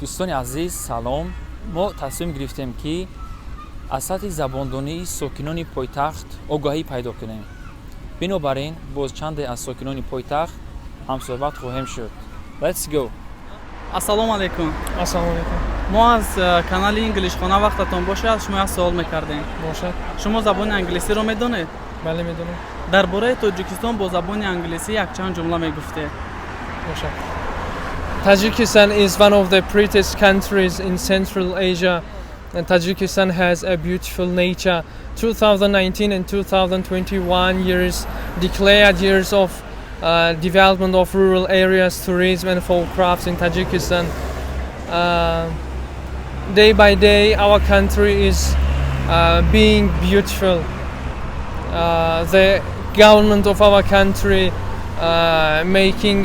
дӯстони азиз салом. Мо тасмим гирифтем ки аз сатҳи забондонии сокинони пойтахт огаҳӣ пайдо кунем. Бинобар ин боз чанде аз сокинони пойтахт ҳамсӯҳбат хоҳем шуд. Let's go. Ассалому алайкум. Ассалому алайкум. мо аз канали инглишхона вақтатон бошад аз шумо як суол мекардем. Бошад. Шумо забони англисиро медонед? Бале, медонам. дар бораи Тоҷикистон бо забони англисӣ якчанд ҷумла мегуфтед. Бошад. Tajikistan is one of the prettiest countries in Central Asia, and Tajikistan has a beautiful nature. 2019 and 2021 years declared years of development of rural areas, tourism and folk crafts in Tajikistan. Day by day our country is being beautiful. The government of our country making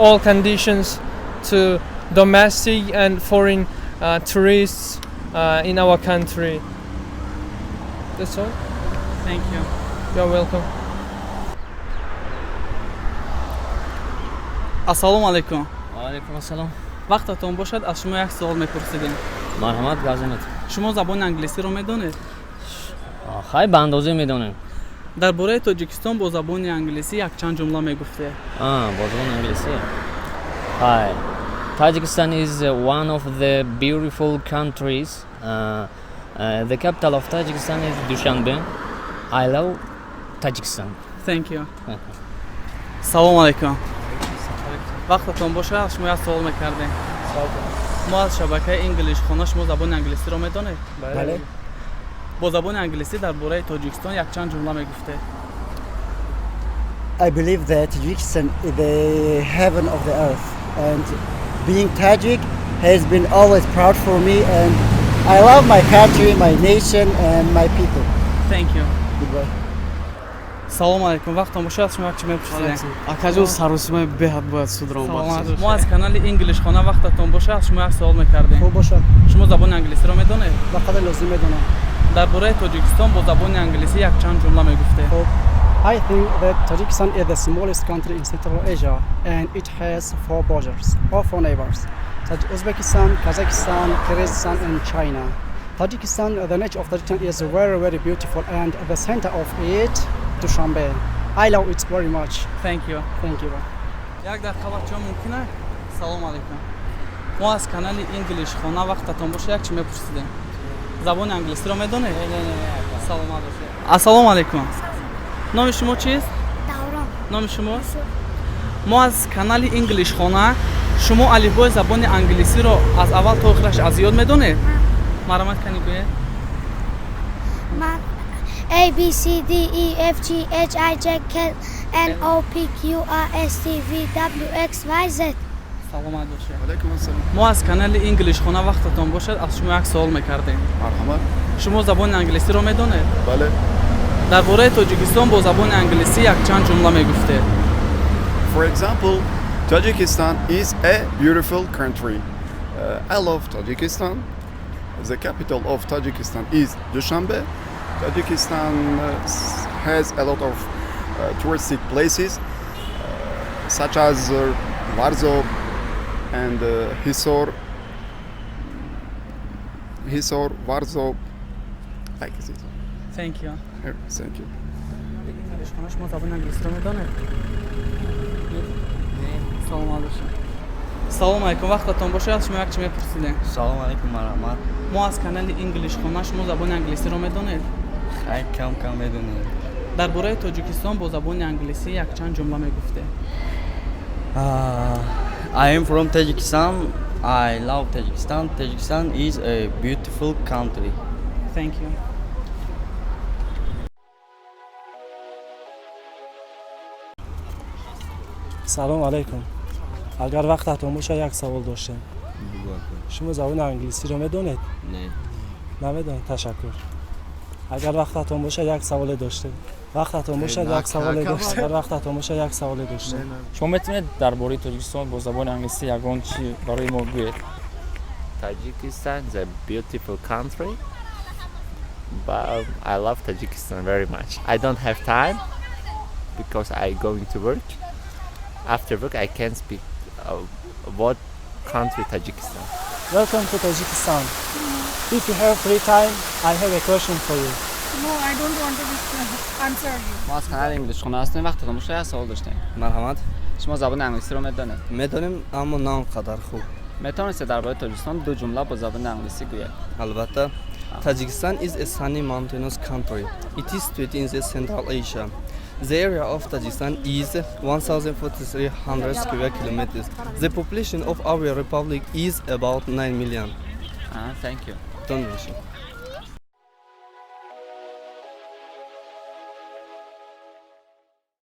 all conditions to domestic and foreign tourists in our country. That's all. Thank you. You're welcome. Ассалому алайкум. Алейкум ассалам. вақтатон бошад аз шумо як суол мепурсидем. Марҳамат, газинат. шумо забони англисиро медонед? Хай ба андозе медонем. дар бораи Тоҷикистон бо забони англисӣ якчанд ҷумла мегуфтед. Бо забони англисӣ. Hi. Tajikistan is one of the beautiful countries. The capital of Tajikistan is Dushanbe. I love Tajikistan. Thank you. салому алайкум. вақтатон бошад аз шумо як суол мекардем. мо аз шабакаи инглишхона шумо забони англисиро медонед? Бале. бо забони англисӣ дар бораи Тоҷикистон якчанд ҷумла мегуфтед. I believe that Tajikistan is the heaven of the earth, and being Tajik has been always proud for me, and I love my country, my nation, and my people. Thank you. Goodbye. салому алайкум. вақтатон бошад аз шумо як чӣ мепурсидем. Акаҷон саросимаи беҳад бояд судром бахшед. мо аз канали инглишхона вақтатон бошад аз шумо як суол мекардем. Хуб бошад. шумо забони англисиро медонед? Ба қадар лозим медонам. дар бораи Тоҷикистон бо забони англисӣ якчанд ҷумла мегуфтед. I think that Tajikistan is the smallest country in Central Asia and it has 4 borders or 4 neighbors, such as Uzbekistan, Kazakhstan, Kyrgyzstan and China. Tajikistan, the nature of Tajikistan is very, very beautiful, and the center of it, Dushanbe. I love it very much. Thank you. Thank you. як дақиқа бачаҳо мумкин аст? салому алайкум. мо аз канали инглишхона вақтатон бошад як чӣ мепурсидем. забони англисиро медонед? саломат бошед. ассалому алайкум. номи шумо чист? Даврон. номи шумо? мо аз канали инглишхона шумо алифбои забони англисиро аз аввал то охираш аз ёд медонед? марамат кани гӯед. Man A B C D E F G H I J K L O P Q R S T V W X Y Z. саломат бошед. алайкум ассалом. мо аз канали инглишхона вақтатон бошад аз шумо як суол мекардем. Марҳамат. шумо забони англисиро медонед? Бале. дар бораи Тоҷикистон бо забони англисӣ якчанд ҷумла мегуфтед. For example, Tajikistan is a beautiful country. I love Tajikistan. The capital of Tajikistan is Dushanbe. Tajikistan has a lot of touristic places such as Varzo and Hisor, Varzo, like this. Thank you. Thank you. انگلیس‌خوانه شما زبان انگلیسی رو میدونه؟ سلام علیکم. سلام علیکم. وقتتون باشه از شما یک چی میپرسیدیم. سلام علیکم مرحمت. ما از کانال انگلیس‌خوانه شما زبان انگلیسی رو میدونید؟ خیلی کم میدونید. درباره تاجیکستان با زبان انگلیسی یک چند جمله میگفته. I am from Tajikistan. I love Tajikistan. Tajikistan is a beautiful country. Thank you. سلام علیکم. اگر وقتتون باشه یک سوال داشتم. شما زبان انگلیسی رو میدونید؟ نه. نمیدونید. تشکر. اگر وقتتون باشه یک سوال داشتم. وقتتون باشه یک سوال داشتم. اگر وقتتون باشه یک سوال داشتم. شما میتونید درباره تاجیکستان با زبان انگلیسی یگان چی برای ما بگویید؟ Tajikistan is a beautiful country, but I love Tajikistan very much. I don't have time because I going to work. After work I can speak country, Tajikistan. Welcome to Tajikistan. If you have free time, I have a question for you. No, I don't want to answer you. ما از کانال انگلیس خونه هستیم وقت تماشای از سوال داشتیم. مرحمت. شما زبان انگلیسی رو میدونید؟ میدونیم اما نه آنقدر خوب. میتونید درباره تاجیکستان دو جمله با زبان انگلیسی بگویید؟ البته. Tajikistan is a sunny mountainous country. It is situated in the Central Asia. The area of Tajikistan is 1,400 square kilometers. The population of our republic is about 9 million. Thank you. Don't mention.